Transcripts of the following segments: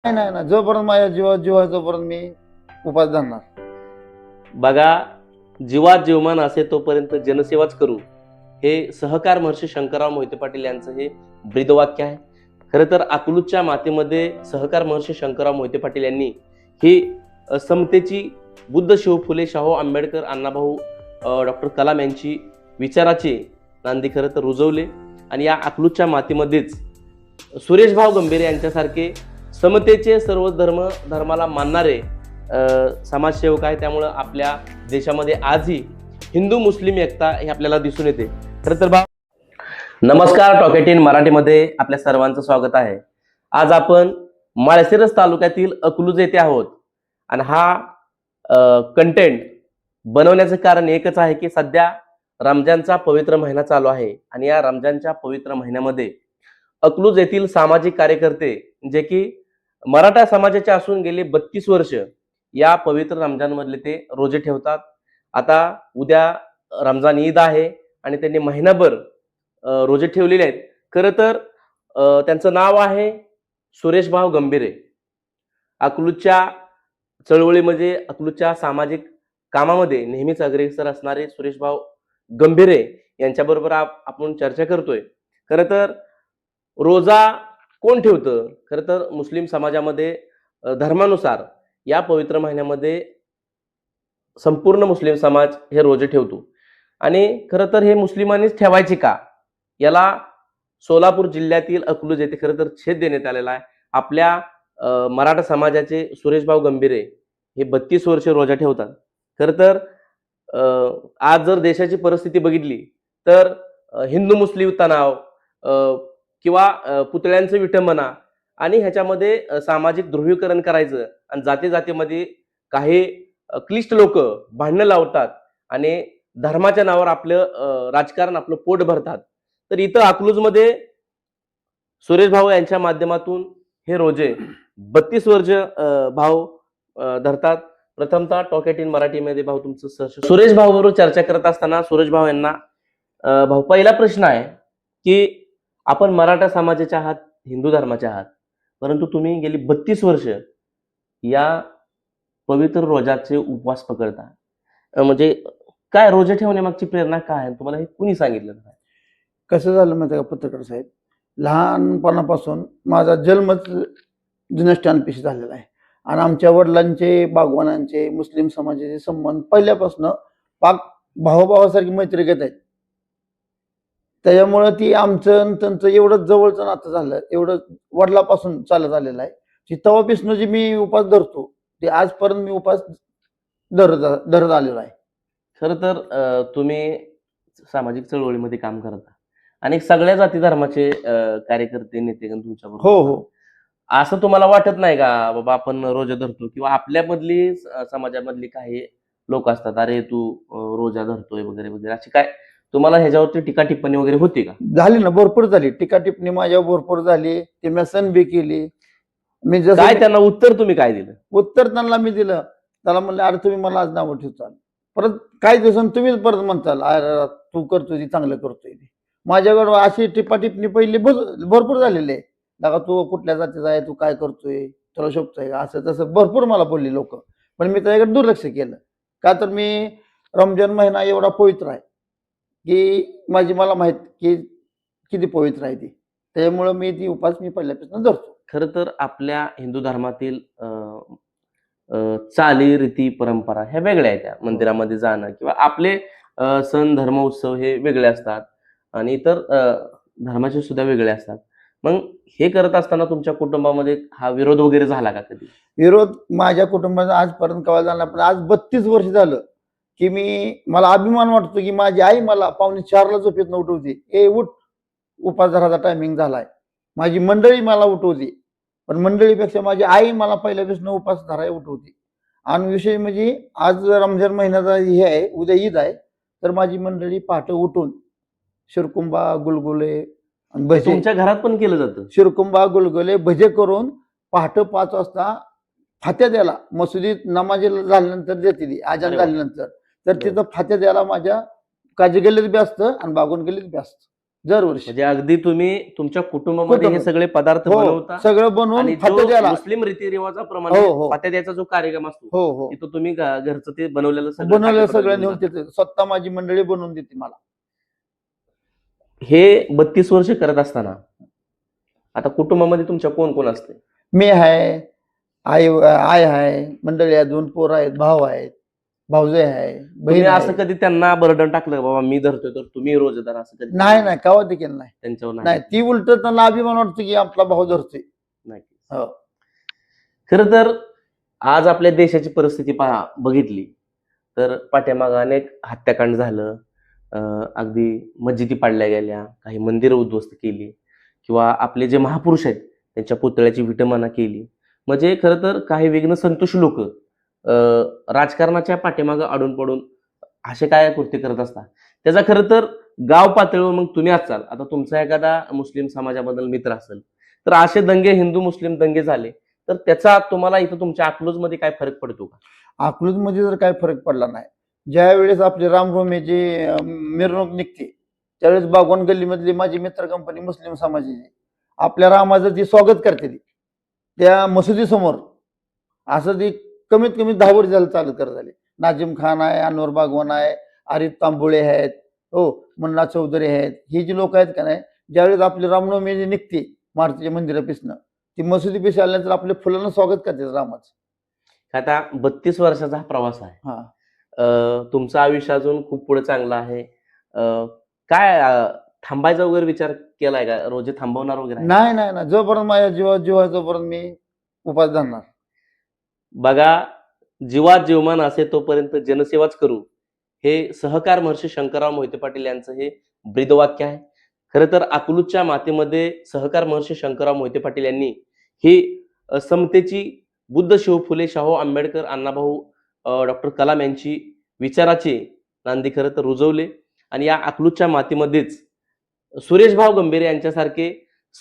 नाही नाही ना, जोपर्यंत माझ्या जीव आहे तोपर्यंत मी उपास धरणार. बघा, जीवात जीवमान असे तोपर्यंत जनसेवाच करू, हे सहकार महर्षी शंकरराव मोहिते पाटील यांचं हे ब्रीदवाक्य आहे. खरं तर अकलूजच्या मातीमध्ये सहकार महर्षी शंकरराव मोहिते पाटील यांनी ही समतेची बुद्ध शिव फुले शाहू आंबेडकर अण्णाभाऊ डॉक्टर कलाम यांची विचाराची नांदी खरं तर रुजवले. आणि या अकलूजच्या मातीमध्येच सुरेशभाऊ गंभीरे यांच्यासारखे समतेचे सर्व धर्माला मानणारे समाजसेवक आहे. त्यामुळं आपल्या देशामध्ये आजही हिंदू मुस्लिम एकता हे आपल्याला दिसून येते. खरं तर नमस्कार, टॉक 18 मराठीमध्ये आपल्या सर्वांचं स्वागत आहे. आज आपण माळशिरस तालुक्यातील अकलूज येथे आहोत आणि हा कंटेंट बनवण्याचं कारण एकच आहे की सध्या रमजानचा पवित्र महिना चालू आहे आणि या रमजानच्या पवित्र महिन्यामध्ये अकलूज येथील सामाजिक कार्यकर्ते जे की मराठा समाजाचे असून गेले 32 वर्ष या पवित्र रमजान मधले ते रोजे ठेवतात. आता उद्या रमजान ईद आहे आणि त्यांनी महिनाभर रोजे ठेवलेले आहेत. खरं तर त्यांचं नाव आहे सुरेशभाऊ गंभीरे. अकलूजच्या चळवळीमध्ये अकलूजच्या सामाजिक कामामध्ये नेहमीच अग्रेसर असणारे सुरेशभाऊ गंभीरे यांच्याबरोबर आपण चर्चा करतोय. खरं तर रोजा कोण ठेवतं? खरं तर मुस्लिम समाजामध्ये धर्मानुसार या पवित्र महिन्यामध्ये संपूर्ण मुस्लिम समाज हे रोजे ठेवतो आणि खरं तर हे मुस्लिमांनीच ठेवायचे का, याला सोलापूर जिल्ह्यातील अकलूज येथे खरं तर छेद देण्यात आलेला आहे. आपल्या मराठा समाजाचे सुरेशभाऊ गंभीरे हे 32 वर्ष रोजा ठेवतात. खरं तर आज जर देशाची परिस्थिती बघितली तर हिंदू मुस्लिम तणाव किंवा पुतळ्यांचं विटंबना आणि ह्याच्यामध्ये सामाजिक ध्रुवीकरण करायचं आणि जाती जातीमध्ये काही क्लिष्ट लोक भांडणं लावतात आणि धर्माच्या नावावर आपलं राजकारण आपलं पोट भरतात. तर इथं अकलूजमध्ये सुरेश भाऊ यांच्या माध्यमातून हे रोजे 32 वर्ष भाऊ धरतात. प्रथमतः टॉक 18 मराठीमध्ये भाऊ तुमचं सहर्ष. सुरेश भाऊ बरोबर चर्चा करत असताना सुरेश भाऊ यांना भाऊ पहिला प्रश्न आहे की आपण मराठा समाजाचे आहात, हिंदू धर्माचे आहात, परंतु तुम्ही गेली 32 वर्ष या पवित्र रोजाचे उपवास पकडता. म्हणजे काय रोजे ठेवण्यामागची प्रेरणा काय आहे? तुम्हाला हे कुणी सांगितलं? कसं झालं माहिती का पत्रकार साहेब, लहानपणापासून माझा जन्मच जुन्या स्टँडपाशी झालेला आहे आणि आमच्या वडिलांचे बागवानांचे मुस्लिम समाजाचे संबंध पहिल्यापासून पाक भावाभावासारखी मैत्री घेत आहेत. त्याच्यामुळं ती आमचं त्यांचं एवढं जवळचं नातं झालं, एवढं वडिलापासून चालत आलेलं आहे की तेव्हापासून जे मी उपास धरतो ते आजपर्यंत मी उपास धरत आलेलो आहे. खरं तर तुम्ही सामाजिक चळवळीमध्ये काम करता आणि सगळ्या जाती धर्माचे कार्यकर्ते नेतेगण तुमच्याबरोबर. हो हो. असं तुम्हाला वाटत नाही का बाबा आपण रोजा धरतो किंवा आपल्यामधली समाजामधली काही लोक असतात, अरे तू रोजा धरतोय वगैरे वगैरे, अशी काय तुम्हाला ह्याच्यावरती टीका टिप्पणी वगैरे होती का? झाली ना, भरपूर झाली टीका टिप्पणी माझ्यावर भरपूर झाली. ते मी सण बी केली. मी काय त्यांना उत्तर तुम्ही काय दिलं? उत्तर त्यांना मी दिलं. त्याला म्हणलं अरे तुम्ही मला आज नाव ठेवताल, परत काही दिवसांनी तुम्हीच परत म्हणताल अरे तू करतोय ती चांगलं करतोय. माझ्याकडे अशी टिप्पा टिप्पणी पहिली भरपूर झालेली आहे. दादा तू कुठल्या जातीचा आहे, तू काय करतोय, तुला शोभतोय का, असं तसं भरपूर मला बोलली लोक. पण मी त्याच्याकडे दुर्लक्ष केलं का, तर मी रमजान महिना एवढा पवित्र आहे की मला माहित की किती पवित्र आहे ती, त्यामुळे मी ती उपास मी पहिल्यापासून धरतो. खरं तर आपल्या हिंदू धर्मातील चाली रीती परंपरा ह्या वेगळ्या आहेत. त्या मंदिरामध्ये जाणं किंवा आपले सण धर्म उत्सव हे वेगळे असतात आणि इतर धर्माचे सुद्धा वेगळे असतात. मग हे करत असताना तुमच्या कुटुंबामध्ये हा विरोध वगैरे झाला का कधी? विरोध माझ्या कुटुंबाचा आजपर्यंत कवा झाला, पण आज 32 वर्ष झालं की मला अभिमान वाटतो की माझी आई मला 3:45ला झोपेतनं उठवते, ए उठ उपास धराचा टायमिंग झालाय. माझी मंडळी मला उठवते, पण मंडळीपेक्षा माझी आई मला पहिल्यापासून उपास धरायला उठवते. आणि विषय म्हणजे आज रमजान महिन्याचा हे आहे, उद्या ईद आहे, तर माझी मंडळी पहाटे उठून शिरकुंबा गुलगुले भजे, तुमच्या घरात पण केलं जातं शिरकुंबा गुलगुले भजे करून पहाटे 5 वाजता फात्या द्यायला मशिदीत नमाज झाल्यानंतर देते ती आजान झाल्यानंतर, तर तिथं फात्या द्यायला माझ्या काजी गल्लीत बी असतं आणि बागून गल्लीत बी असतं. दरवर्षी. म्हणजे अगदी तुम्ही तुमच्या कुटुंबामध्ये हे कुटुंब. सगळे पदार्थ हो, बनवता सगळं बनवून आणि फात्या जो द्यायला. मुस्लिम रीतिरिवाजाप्रमाणे हो, हो. फात्या द्यायचा जो कार्यक्रम असतो हो, हो. तिथं तुम्ही घरचं ते बनवलेलं सगळं बनवलेलं खाद्यपदार्थ सगळं घेऊन नेऊन जाता. तिथे स्वतः माझी मंडळी बनवून देते मला. हे 32 वर्ष करत असताना आता कुटुंबामध्ये तुमच्या कोण कोण असते? मी आहे, आई आहे, मंडळी आहे, 2 पोरं आहेत, भाऊ आहेत, भाऊजाई आहे, तुम्ही बहीण असं आहे. कधी त्यांना बर्डन टाकलं बाबा मी धरतोय तर तुम्ही रोजेदार असं कधी नाही, नाही, कवा देखील नाही. त्यांच्यावर नाही, ती उलट त्यांना अभिमान वाटतो की आपला भाऊ धरतोय. नाही. हो. खरं तर आज आपल्या देशाची परिस्थिती बघितली तर पाठीमागं अनेक हत्याकांड झालं, अगदी मस्जिदी पाडल्या गेल्या, काही मंदिरं उद्ध्वस्त केली किंवा आपले जे महापुरुष आहेत त्यांच्या पुतळ्याची विटंबना केली. म्हणजे खरं तर काही विघ्न संतोष लोक राजकारणाच्या पाठीमागं अडून पडून असे काय कृत्य करत असतात. त्याचा खरं तर गाव पातळीवर मग तुम्ही असाल, आता तुमचा एखादा मुस्लिम समाजाबद्दल मित्र असेल तर असे दंगे हिंदू मुस्लिम दंगे झाले तर त्याचा तुम्हाला इथं तुमच्या अकलूजमध्ये काय फरक पडतो का? अकलूजमध्ये जर काही फरक पडला नाही. ज्या वेळेस आपली रामनवमीची मिरवणूक निघते त्यावेळेस बागवान गल्लीमधली माझी मित्र कंपनी मुस्लिम समाजाची आपल्या रामाचं जी स्वागत करते ती त्या मशिदीसमोर असं ती कमीत कमी 10 वर्ष झालं चालू करत झाले. नाजिम खान आहे, अनवर बागवान आहे, आरिफ तांबोळे आहेत, हो, मुन्ना चौधरी आहेत. ही जी लोक आहेत का नाही, ज्यावेळेस आपली रामनवमी जी निघते मारुतीच्या मंदिरापासून ती मशिदी पेशी आल्यानंतर आपल्या फुलांना स्वागत करते रामाचं. आता 32 वर्षाचा हा प्रवास आहे. हा. तुमचं आयुष्य अजून खूप पुढे चांगलं आहे. काय थांबायचा वगैरे विचार केलाय का? रोजे थांबवणार वगैरे आहे? नाही, नाही, नाही, जोपर्यंत माझ्या जीवा जोपर्यंत मी उपास धरणार. बघा, जीवात जीवमान असे तोपर्यंत जनसेवाच करू, हे सहकार महर्षी शंकरराव मोहिते पाटील यांचं हे ब्रीदवाक्य आहे. खरं तर अकलूजच्या मातीमध्ये सहकार महर्षी शंकरराव मोहिते पाटील यांनी ही समतेची बुद्ध शिव फुले शाहू आंबेडकर अण्णाभाऊ डॉक्टर कलाम यांची विचाराची नांदी खरं तर रुजवले आणि या अकलूजच्या मातीमध्येच सुरेशभाऊ गंभीर यांच्यासारखे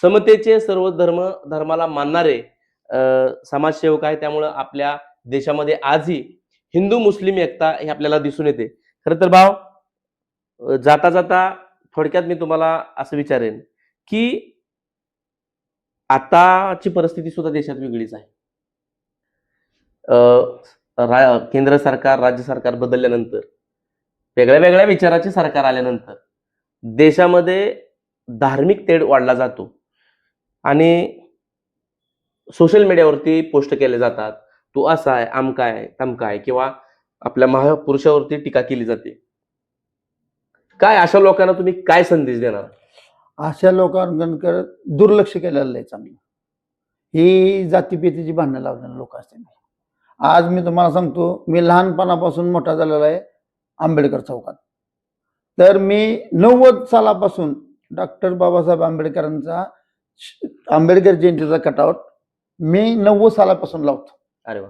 समतेचे सर्व धर्माला मानणारे समाजसेवक आहे. त्यामुळं आपल्या देशामध्ये आजही हिंदू मुस्लिम एकता हे आपल्याला दिसून येते. खरं तर भाव, जाता जाता थोडक्यात मी तुम्हाला असं विचारेन की आताची परिस्थिती सुद्धा देशात वेगळीच आहे. केंद्र सरकार राज्य सरकार बदलल्यानंतर वेगळ्या वेगळ्या विचाराचे सरकार आल्यानंतर देशामध्ये धार्मिक तेढ वाढला जातो आणि सोशल मीडियावरती पोस्ट केले जातात, तू असा आहे, आमका आहे, तमका आहे, किंवा आपल्या महापुरुषावरती टीका केली जाते. काय अशा लोकांना तुम्ही काय संदेश देणार? अशा लोकांकडे दुर्लक्ष केलेलं आहे चांगलं. ही जातीपेतीची भांडणं लावणारे लोक असते. आज मी तुम्हाला सांगतो, मी लहानपणापासून मोठा झालेला आहे आंबेडकर चौकात. तर मी 90 सालापासून डॉक्टर बाबासाहेब आंबेडकरांचा आंबेडकर जयंतीचा कटआउट मी 90 सालापासून लावतो. अरे वा.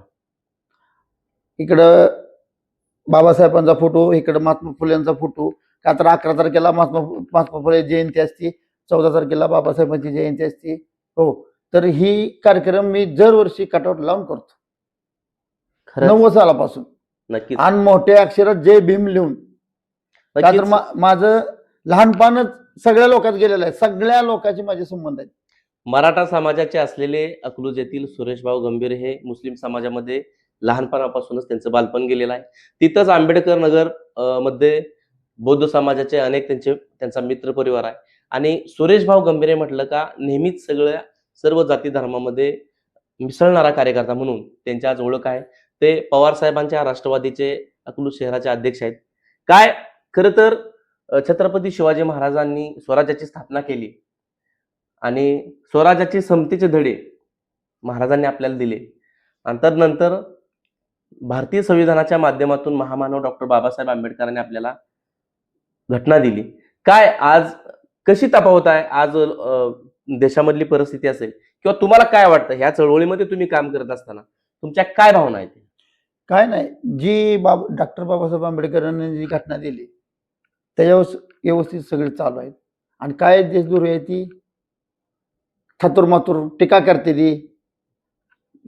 इकडं बाबासाहेबांचा फोटो, इकडं महात्मा फुलेंचा फोटो. का तर 11 तारखेला महात्मा फुले जयंती असते, 14 तारखेला बाबासाहेबांची जयंती असते. हो, तर ही कार्यक्रम मी दरवर्षी कटआउट लावून करतो 90 सालापासून. नक्कीच. आणि मोठ्या अक्षरात जय भीम लिहून. का तर माझं लहानपणच सगळ्या लोकात गेलेलं आहे. सगळ्या लोकांचे माझे संबंध आहेत. मराठा समाजाचे असलेले अकलूज येथील सुरेशभाऊ गंभीर हे मुस्लिम समाजामध्ये लहानपणापासूनच त्यांचं बालपण गेलेलं आहे. तिथंच आंबेडकर नगर मध्ये बौद्ध समाजाचे अनेक त्यांचा मित्र परिवार आहे आणि सुरेशभाऊ गंभीर म्हटलं का नेहमीच सर्व जाती धर्मामध्ये मिसळणारा कार्यकर्ता म्हणून त्यांची आज ओळख आहे. ते पवार साहेबांच्या राष्ट्रवादीचे अकलूज शहराचे अध्यक्ष आहेत. काय खरं तर छत्रपती शिवाजी महाराजांनी स्वराज्याची स्थापना केली आणि स्वराज्याचे समतेचे धडे महाराजांनी आपल्याला दिले आणि तदनंतर भारतीय संविधानाच्या माध्यमातून महामानव डॉक्टर बाबासाहेब आंबेडकरांनी आपल्याला घटना दिली. काय आज कशी तफावत आहे आज देशामधली परिस्थिती असेल किंवा तुम्हाला काय वाटतं ह्या चळवळीमध्ये तुम्ही काम करत असताना तुमच्या काय भावना आहेत? काय नाही, जी डॉक्टर बाबासाहेब आंबेडकरांनी जी घटना दिली त्याच्यावर व्यवस्थित सगळे चालू आहेत. आणि काय देशद्रोह आहे ती थातुरमातुर टीका करते ती,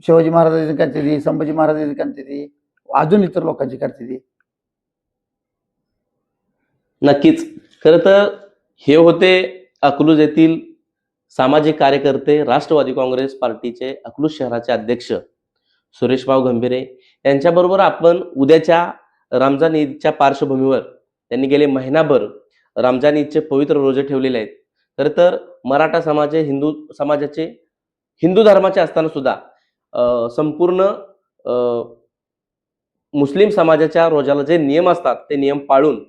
शिवाजी महाराजांची करते ती, संभाजी महाराजांची करते ती, अजून इतर लोकांची करते ती. नक्कीच. खरं तर हे होते अकलूज येथील सामाजिक कार्यकर्ते, राष्ट्रवादी काँग्रेस पार्टीचे अकलूज शहराचे अध्यक्ष सुरेशभाऊ गंभीरे यांच्याबरोबर आपण उद्याच्या रमजान ईदच्या पार्श्वभूमीवर त्यांनी गेले महिनाभर रमजान ईदचे पवित्र रोजे ठेवलेले आहेत. खरं तर मराठा समाज हे हिंदू समाजाचे, हिंदू धर्माचे असताना सुद्धा संपूर्ण मुस्लिम समाजाच्या रोजाला जे नियम असतात ते नियम पाळून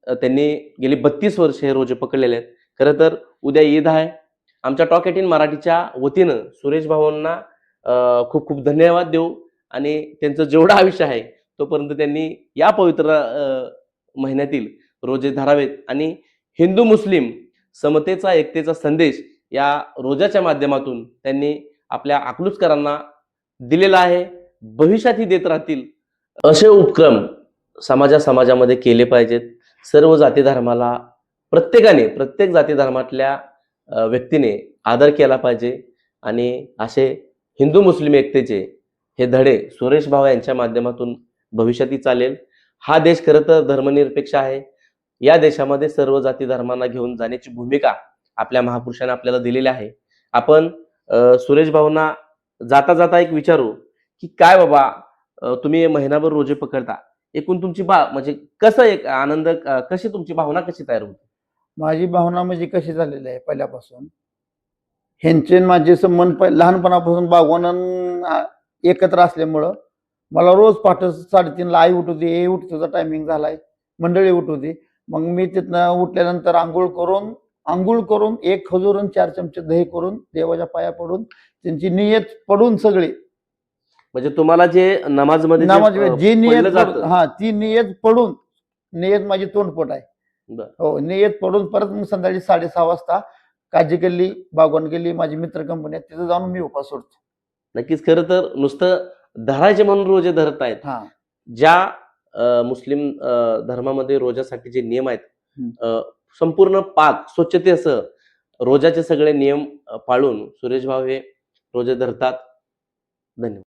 त्यांनी गेली 32 वर्ष हे रोजे पकडलेले आहेत. खरं तर उद्या ईद आहे. आमच्या टॉक 18 मराठीच्या वतीनं सुरेश भाऊंना खूप खूप धन्यवाद देऊ आणि त्यांचं जेवढं आयुष्य आहे तोपर्यंत त्यांनी या पवित्र महिन्यातील रोजे धरावेत आणि हिंदू मुस्लिम समतेचा, एकतेचा संदेश या रोजाच्या माध्यमातून त्यांनी आपल्या अकलूजकरांना दिलेला आहे. भविष्यातही देत राहतील. असे उपक्रम समाजामध्ये केले पाहिजेत. सर्व जाती धर्माला प्रत्येक जाती धर्मातल्या व्यक्तीने आदर केला पाहिजे आणि असे हिंदू मुस्लिम एकतेचे हे धडे सुरेश भाऊ यांच्या माध्यमातून भविष्यातही चालेल. हा देश खरं तर धर्मनिरपेक्ष आहे. या देशामध्ये सर्व जाती धर्मांना घेऊन जाण्याची भूमिका आपल्या महापुरुषांनी आपल्याला दिलेली आहे. आपण सुरेश भाऊंना जाता जाता एक विचारू की काय बाबा तुम्ही महिनाभर रोजे पकडता, एकूण तुमची म्हणजे कसं एक आनंद, कशी तुमची भावना कशी तयार होती? माझी भावना म्हणजे कशी झालेली आहे, पहिल्यापासून ह्यांचे माझे संबंध लहानपणापासून बागवान एकत्र असल्यामुळं मला रोज पहाटे 3:30ला आई उठवते, हे उठ तुझा टायमिंग झालाय, मंडळी उठवते. मग मी तिथनं उठल्यानंतर आंघोळ करून 1 खजूर आणि 4 चमचे दही करून देवाच्या पाया पडून त्यांची नियत पडून सगळी, म्हणजे तुम्हाला जे नमाजमध्ये जी नियत, हा ती नियत पडून, नियत माझी तोंडपोट आहे. हो, नियत पडून परत मग संध्याकाळी 6:30 वाजता काजी गल्ली, बागवान गल्ली माझी मित्र कंपनी आहे, तिथं जाऊन मी उपास सोडतो. नक्कीच. खरं तर नुसतं धरायचे म्हणून रोजे धरत आहेत. ज्या मुस्लिम धर्मामध्ये रोजासाठी जे नियम आहेत, संपूर्ण पाक स्वच्छतेसह रोजाचे सगळे नियम पाळून सुरेश भाऊ हे रोजे धरतात. धन्यवाद.